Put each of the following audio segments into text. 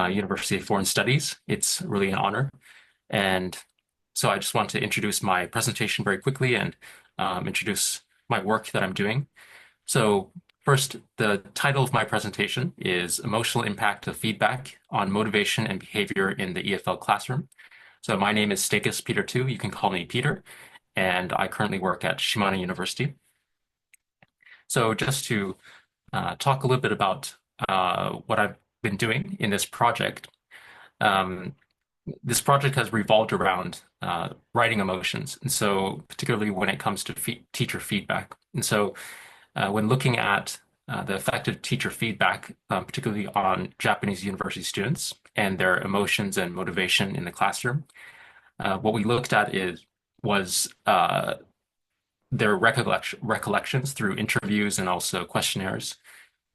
University of Foreign Studies. It's really an honor. And so I just want to introduce my presentation very quickly and introduce my work that I'm doing. So first, the title of my presentation is Emotional Impact of Feedback on Motivation and Behavior in the EFL Classroom. So my name is Stachus Peter II. You can call me Peter, and I currently work at Shimano University. So just to talk a little bit about what I've been doing in this project. Um, this project has revolved around writing emotions, and so particularly when it comes to teacher feedback. And so when looking at the effect of teacher feedback, particularly on Japanese university students and their emotions and motivation in the classroom, what we looked at was their recollections through interviews and also questionnaires.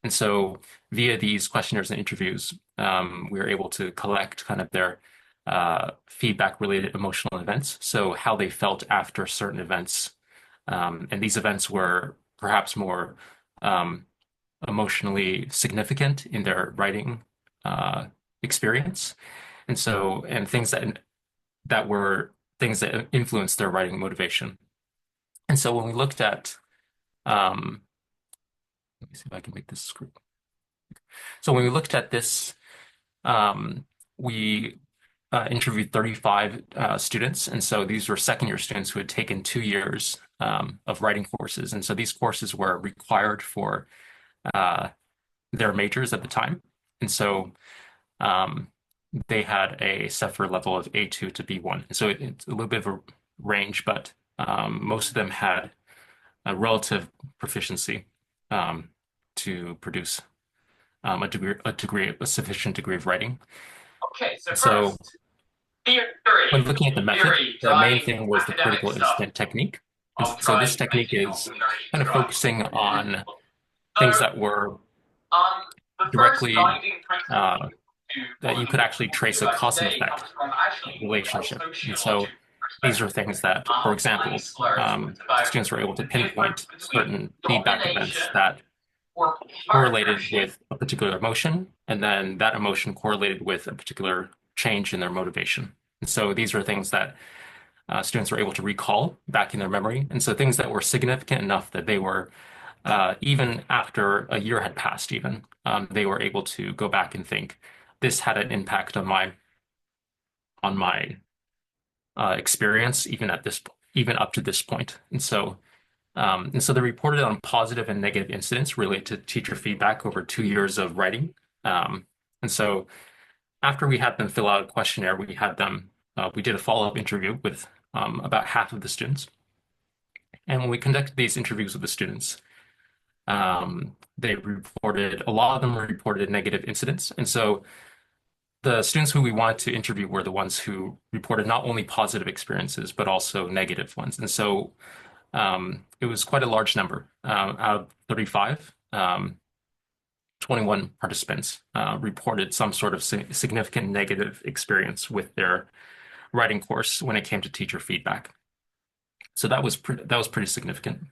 And so via these questionnaires and interviews, we were able to collect kind of their feedback related emotional events. So how they felt after certain events. And these events were perhaps more um, emotionally significant in their writing experience. And things that were things that influenced their writing motivation. And so when we looked at, let me see if I can make this screen. So when we looked at this, we interviewed 35 students. And so these were second year students who had taken 2 years of writing courses. And so these courses were required for uh, their majors at the time. And so um, they had a suffer level of A2 to B1. And so it's a little bit of a range, but most of them had a relative proficiency to produce a sufficient degree of writing. Okay, so So first, when looking at the method, theory the main driving thing was the academic critical stuff incident technique. And of so this trying to technique make it help is in learning kind to of drive. focusing on things So, that were the first directly guiding principle uh, to that what you I'm could going to actually talk to you trace a about cause and today effect comes from actually a relationship. And so sociological these are perspective. things that, for Behind example, these slurs, it's about students were able to the difference pinpoint between certain feedback events domination that or correlated partnership. with a particular emotion, and then that emotion correlated with a particular change in their motivation. And so these are things that students were able to recall back in their memory. And so things that were significant enough that they were, even after a year had passed, even, they were able to go back and think, this had an impact on my experience, even up to this point. And so they reported on positive and negative incidents related to teacher feedback over 2 years of writing. Um, and so after we had them fill out a questionnaire, we did a follow-up interview with about half of the students. And when we conducted these interviews with the students, a lot of them reported negative incidents. And so the students who we wanted to interview were the ones who reported not only positive experiences, but also negative ones. And so it was quite a large number. Out of 35, 21 participants reported some sort of significant negative experience with their writing course when it came to teacher feedback. So that was pretty significant.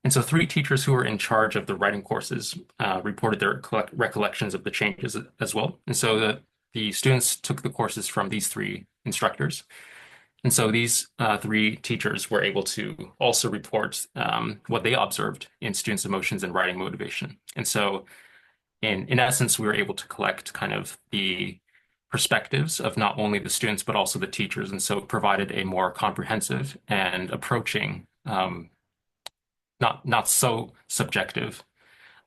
And so three teachers who were in charge of the writing courses reported their recollections of the changes as well. And so the students took the courses from these three instructors. And so these three teachers were able to also report what they observed in students' emotions and writing motivation. And so in essence, we were able to collect kind of the perspectives of not only the students, but also the teachers. And so it provided a more comprehensive and approaching, not so subjective,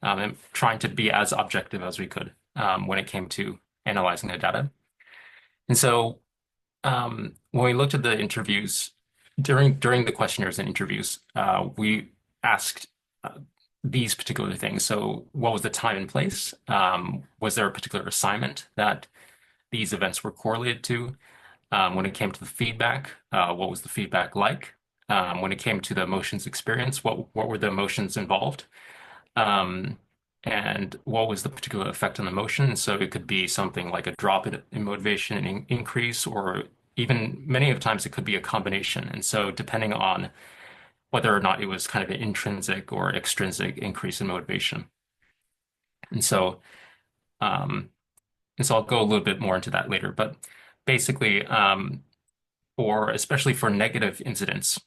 and trying to be as objective as we could when it came to analyzing the data. And so when we looked at the interviews during the questionnaires and interviews, we asked these particular things. So, what was the time and place? Was there a particular assignment that these events were correlated to? When it came to the feedback, what was the feedback like? When it came to the emotions experience, what were the emotions involved? Um, and what was the particular effect on emotion? So it could be something like a drop in motivation, an increase, or even many of the times it could be a combination. And so depending on whether or not it was kind of an intrinsic or extrinsic increase in motivation. And so And so I'll go a little bit more into that later. But basically, for especially for negative incidents,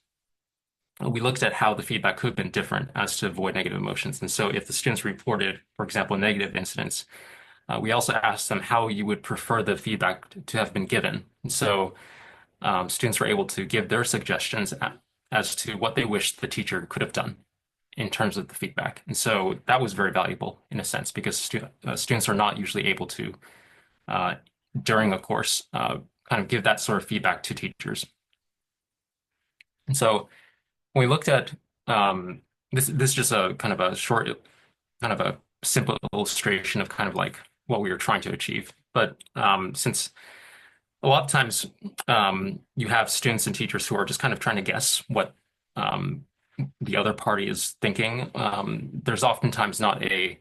we looked at how the feedback could have been different as to avoid negative emotions. And so if the students reported, for example, negative incidents, we also asked them how you would prefer the feedback to have been given. And so students were able to give their suggestions as to what they wished the teacher could have done in terms of the feedback. And so that was very valuable in a sense because students are not usually able to, uh, during a course, kind of give that sort of feedback to teachers. And so when we looked at this is just a kind of a short, kind of a simple illustration of kind of like what we were trying to achieve. But since a lot of times you have students and teachers who are just kind of trying to guess what the other party is thinking, there's oftentimes not a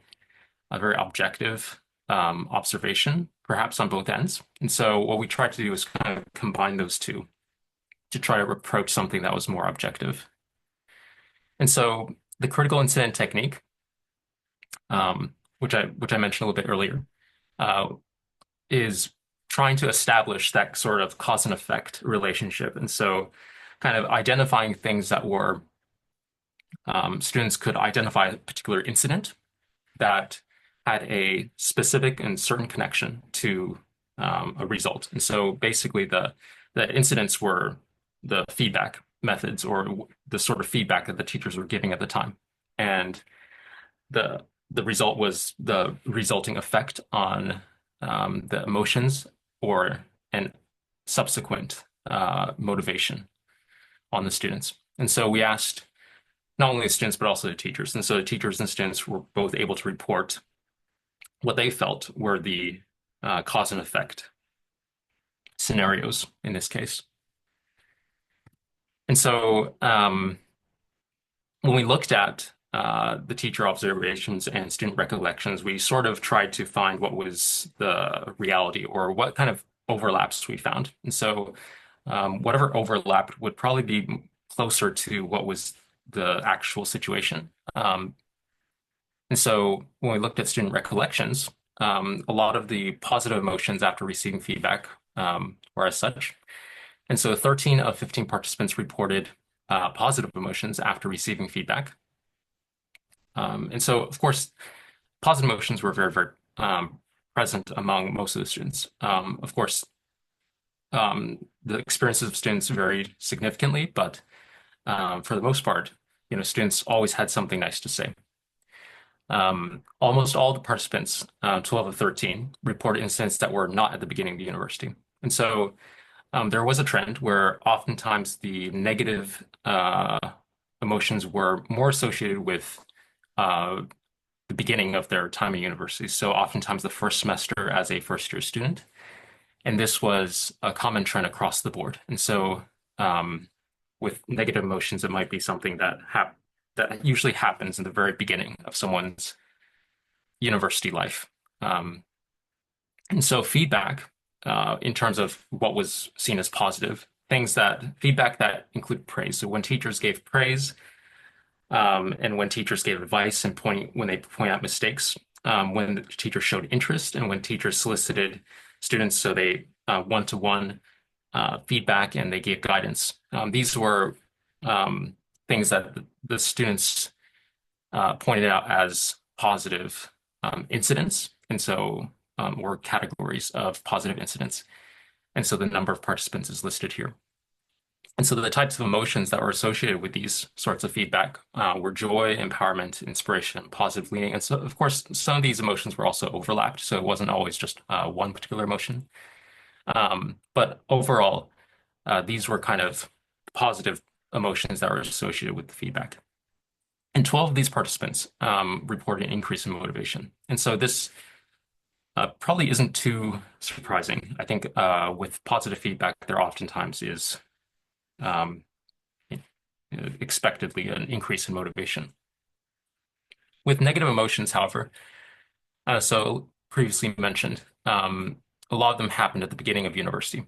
very objective observation, perhaps on both ends. And so what we tried to do is kind of combine those two to try to approach something that was more objective. And so the critical incident technique, which I mentioned a little bit earlier, uh, is trying to establish that sort of cause and effect relationship. And so kind of identifying things that were students could identify a particular incident that had a specific and certain connection to a result. And so basically the incidents were the feedback methods or the sort of feedback that the teachers were giving at the time. And the result was the resulting effect on the emotions or an subsequent motivation on the students. And so we asked not only the students, but also the teachers. And so the teachers and students were both able to report what they felt were the cause and effect scenarios in this case. And so when we looked at the teacher observations and student recollections, we sort of tried to find what was the reality or what kind of overlaps we found. And so whatever overlap would probably be closer to what was the actual situation. And so when we looked at student recollections, a lot of the positive emotions after receiving feedback were as such. And so 13 of 15 participants reported positive emotions after receiving feedback. And so, of course, positive emotions were very, very present among most of the students. Of course, the experiences of students varied significantly, but for the most part, students always had something nice to say. Almost all the participants, 12 of 13, reported incidents that were not at the beginning of the university. And so there was a trend where oftentimes the negative emotions were more associated with the beginning of their time at university. So oftentimes the first semester as a first year student. And this was a common trend across the board. And so with negative emotions, it might be something that usually happens in the very beginning of someone's university life. And so feedback, in terms of what was seen as positive, feedback that include praise. So when teachers gave praise, and when teachers gave advice and when they point out mistakes, when the teacher showed interest, and when teachers solicited students, so they one-to-one feedback and they gave guidance. These were things that the students pointed out as positive incidents, and so or categories of positive incidents. And so the number of participants is listed here. And so the types of emotions that were associated with these sorts of feedback were joy, empowerment, inspiration, positive leaning. And so, of course, some of these emotions were also overlapped. So it wasn't always just one particular emotion. But overall, these were kind of positive emotions that were associated with the feedback. And 12 of these participants reported an increase in motivation. And so this probably isn't too surprising. I think with positive feedback, there oftentimes is um, expectedly an increase in motivation. With negative emotions, however, so previously mentioned, a lot of them happened at the beginning of university.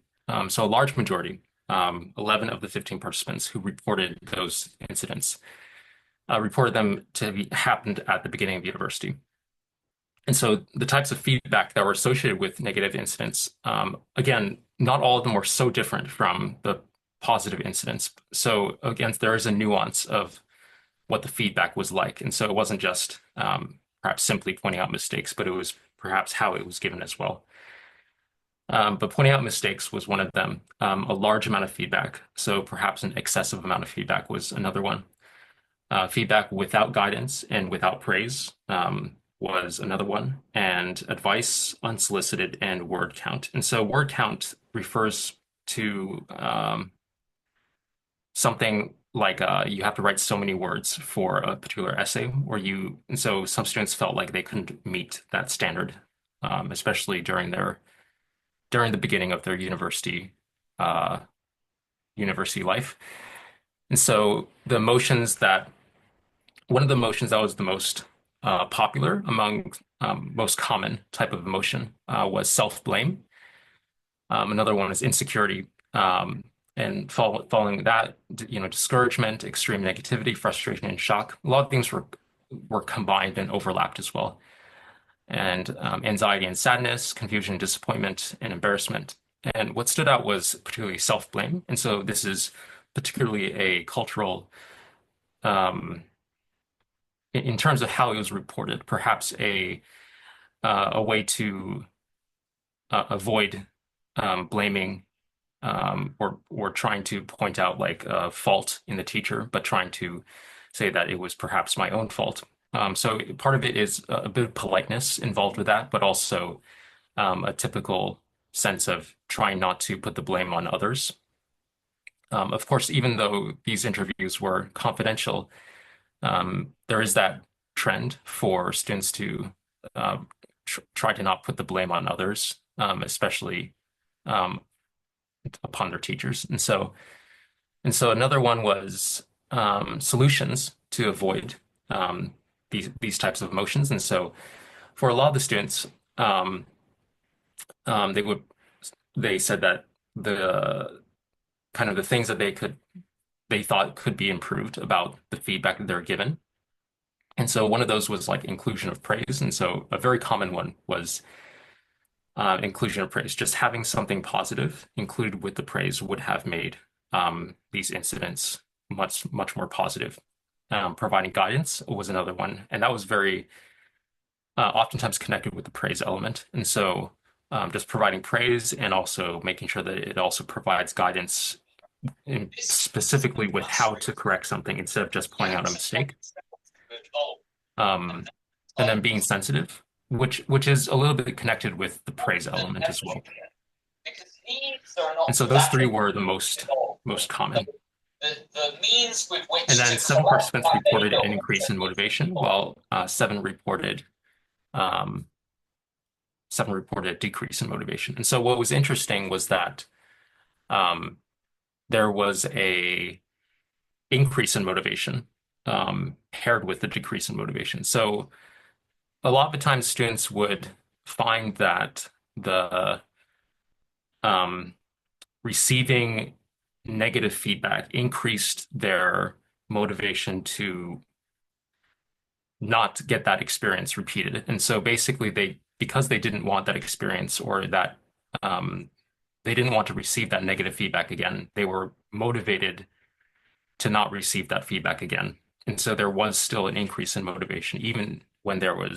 So a large majority, 11 of the 15 participants who reported those incidents, reported them to have happened at the beginning of university. And so the types of feedback that were associated with negative incidents, again, not all of them were so different from the positive incidents. So again, there is a nuance of what the feedback was like. And so it wasn't just perhaps simply pointing out mistakes, but it was perhaps how it was given as well. But pointing out mistakes was one of them. A large amount of feedback, so perhaps an excessive amount of feedback was another one. Feedback without guidance and without praise was another one. And advice unsolicited and word count. And so word count refers to something like you have to write so many words for a particular essay, and so some students felt like they couldn't meet that standard, especially during the beginning of their uh, university life. And so one of the emotions that was the most popular among most common type of emotion was self-blame. Another one is insecurity. And following that, discouragement, extreme negativity, frustration, and shock. A lot of things were combined and overlapped as well. And anxiety and sadness, confusion, disappointment, and embarrassment. And what stood out was particularly self-blame. And so this is particularly a cultural, um, in terms of how it was reported, perhaps a way to avoid blaming or trying to point out like a fault in the teacher, but trying to say that it was perhaps my own fault. So part of it is a bit of politeness involved with that, but also a typical sense of trying not to put the blame on others. Of course, even though these interviews were confidential, there is that trend for students to try to not put the blame on others, especially um, upon their teachers. And so another one was solutions to avoid these types of emotions. And so for a lot of the students, um, um, they would they said that the kind of the things that they thought could be improved about the feedback that they're given. And so one of those was like inclusion of praise. And so a very common one was inclusion of praise. Just having something positive included with the praise would have made these incidents much more positive. Providing guidance was another one, and that was very oftentimes connected with the praise element. And so just providing praise and also making sure that it also provides guidance specifically with how to correct something instead of just pointing out a mistake. Um, and then being sensitive, which is a little bit connected with the praise element as well. And so those three were the most common. The means with which And to then seven collect participants that reported data. an increase in motivation, while um, seven reported a decrease in motivation. And so what was interesting was that um, there was a increase in motivation paired with the decrease in motivation. So a lot of the times students would find that the um, receiving negative feedback increased their motivation to not get that experience repeated. And so basically because they didn't want that experience or that um, they didn't want to receive that negative feedback again, they were motivated to not receive that feedback again. And so there was still an increase in motivation, even when there were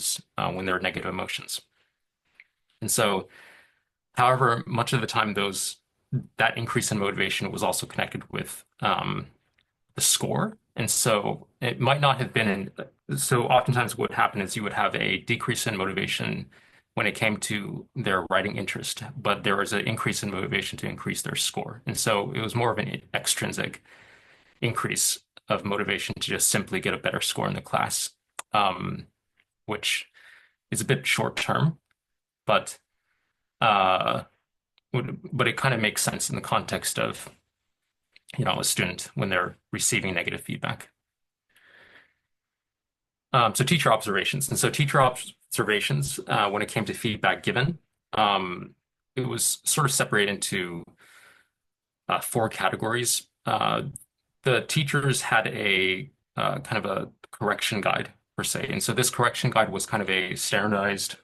negative emotions. And so, however, much of the time that increase in motivation was also connected with the score. And so it might not have been so oftentimes what would happen is you would have a decrease in motivation when it came to their writing interest, but there was an increase in motivation to increase their score. And so it was more of an extrinsic increase of motivation to just simply get a better score in the class, um, which is a bit short term, but uh, but it kind of makes sense in the context of a student when they're receiving negative feedback. So teacher observations. And so teacher observations, when it came to feedback given, it was sort of separated into four categories. The teachers had a kind of a correction guide. per se. And so this correction guide was kind of a standardized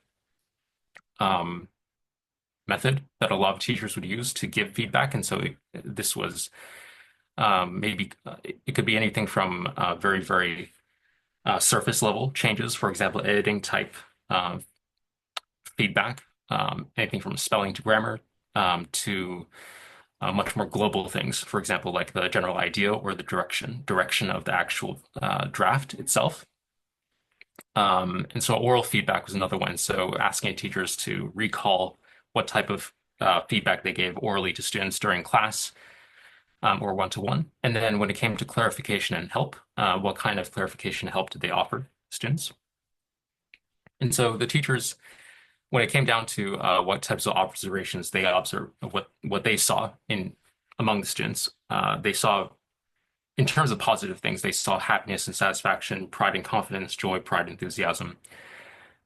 um, method that a lot of teachers would use to give feedback. And so this was maybe it could be anything from very, very surface level changes, for example, editing type uh, feedback, anything from spelling to grammar to much more global things, for example, like the general idea or the direction of the actual draft itself. And so oral feedback was another one. So asking teachers to recall what type of feedback they gave orally to students during class or one-to-one. And then when it came to clarification and help, what kind of clarification and help did they offer students? And so the teachers, when it came down to what types of observations they observed, what they saw in among the students, they saw in terms of positive things, they saw happiness and satisfaction, pride and confidence, joy, pride, enthusiasm.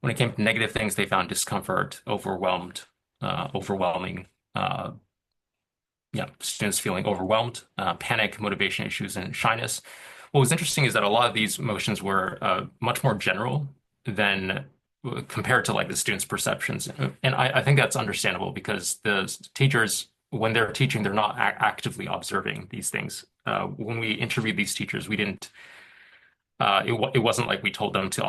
When it came to negative things, they found discomfort, overwhelming, uh, yeah, students feeling overwhelmed, panic, motivation issues, and shyness. What was interesting is that a lot of these emotions were much more general than compared to like the students' perceptions. And I think that's understandable because the teachers, when they're teaching, they're not actively observing these things. When we interviewed these teachers, we didn't it wasn't like we told them to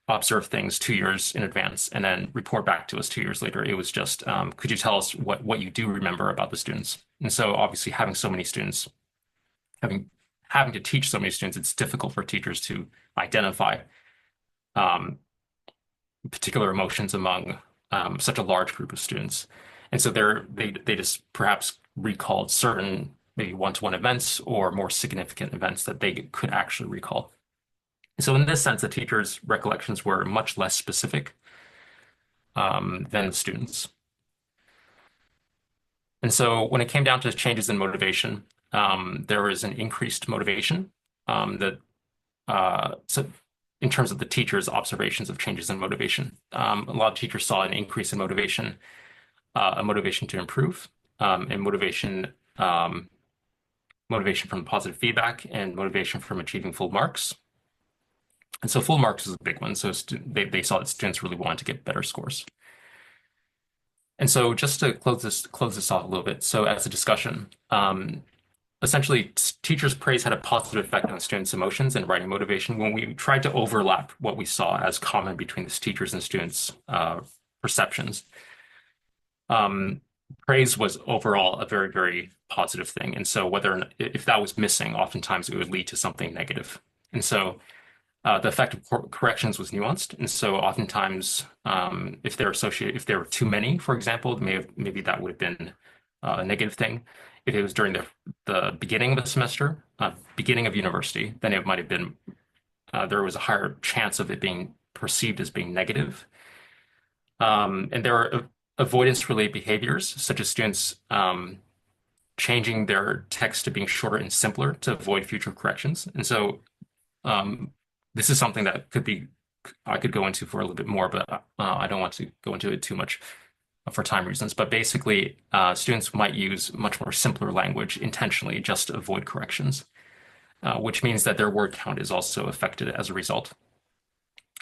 observe things 2 years in advance and then report back to us 2 years later. It was just, could you tell us what you do remember about the students? And so obviously having so many students, having having to teach so many students, it's difficult for teachers to identify um, particular emotions among such a large group of students. And so they just perhaps recalled certain maybe one-to-one events or more significant events that they could actually recall. So in this sense, the teachers' recollections were much less specific than the students. And so when it came down to changes in motivation, there was an increased motivation that so in terms of the teachers' observations of changes in motivation. A lot of teachers saw an increase in motivation, a motivation to improve, and motivation from positive feedback, and motivation from achieving full marks. And so full marks was a big one. So they saw that students really wanted to get better scores. And so just to close this off a little bit, so as a discussion, essentially teachers' praise had a positive effect on students' emotions and writing motivation when we tried to overlap what we saw as common between the teachers and students' perceptions. Praise was overall a very, very positive thing. And so whether or not, if that was missing, oftentimes it would lead to something negative. And so the effect of corrections was nuanced, and so oftentimes, if if there were too many, for example, maybe that would have been a negative thing. If it was during the beginning of the semester, beginning of university, then it might have been there was a higher chance of it being perceived as being negative. And there are avoidance-related behaviors, such as students changing their text to being shorter and simpler to avoid future corrections, and so. Um, this is something that I could go into for a little bit more, but I don't want to go into it too much for time reasons. But basically, students might use much more simpler language intentionally just to avoid corrections, which means that their word count is also affected as a result.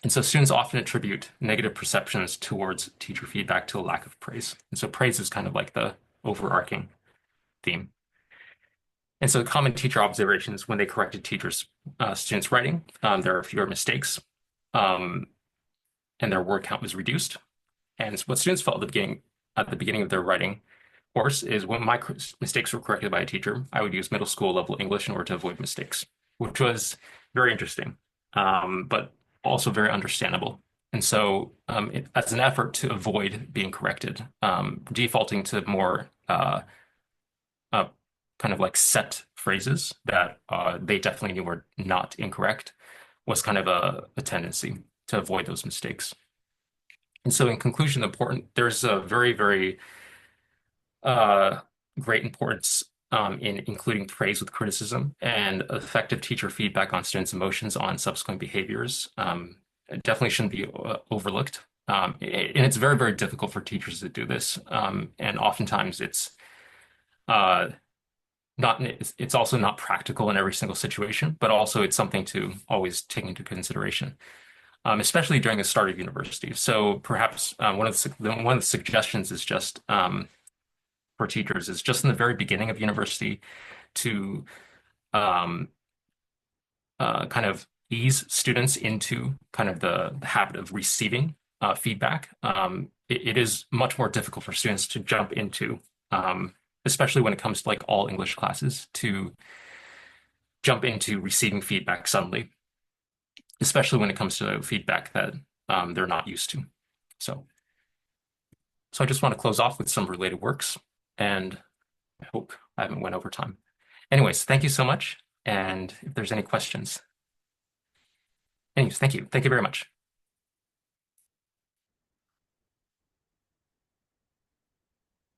And so students often attribute negative perceptions towards teacher feedback to a lack of praise. And so praise is kind of like the overarching theme. And so common teacher observations when they corrected students' writing, there are fewer mistakes, and their word count was reduced. And what students felt at the beginning of their writing course is when my mistakes were corrected by a teacher, I would use middle school level English in order to avoid mistakes, which was very interesting, but also very understandable. And so, as an effort to avoid being corrected, defaulting to more uh, kind of like set phrases that they definitely knew were not incorrect was kind of a tendency to avoid those mistakes. And so, in conclusion, there's a very, very uh, great importance in including praise with criticism and effective teacher feedback on students' emotions on subsequent behaviors. It definitely shouldn't be overlooked. And it's very, very difficult for teachers to do this. And oftentimes uh, it's also not practical in every single situation, but also it's something to always take into consideration. especially during the start of university. So perhaps one of the suggestions is just for teachers is just in the very beginning of university to um, kind of ease students into kind of the habit of receiving feedback. It is much more difficult for students to jump into, especially when it comes to like all English classes, to jump into receiving feedback suddenly, especially when it comes to feedback that they're not used to. So, so I just want to close off with some related works, and I hope I haven't went over time. Anyways, thank you so much. And if there's any questions, anyways, thank you. Thank you very much.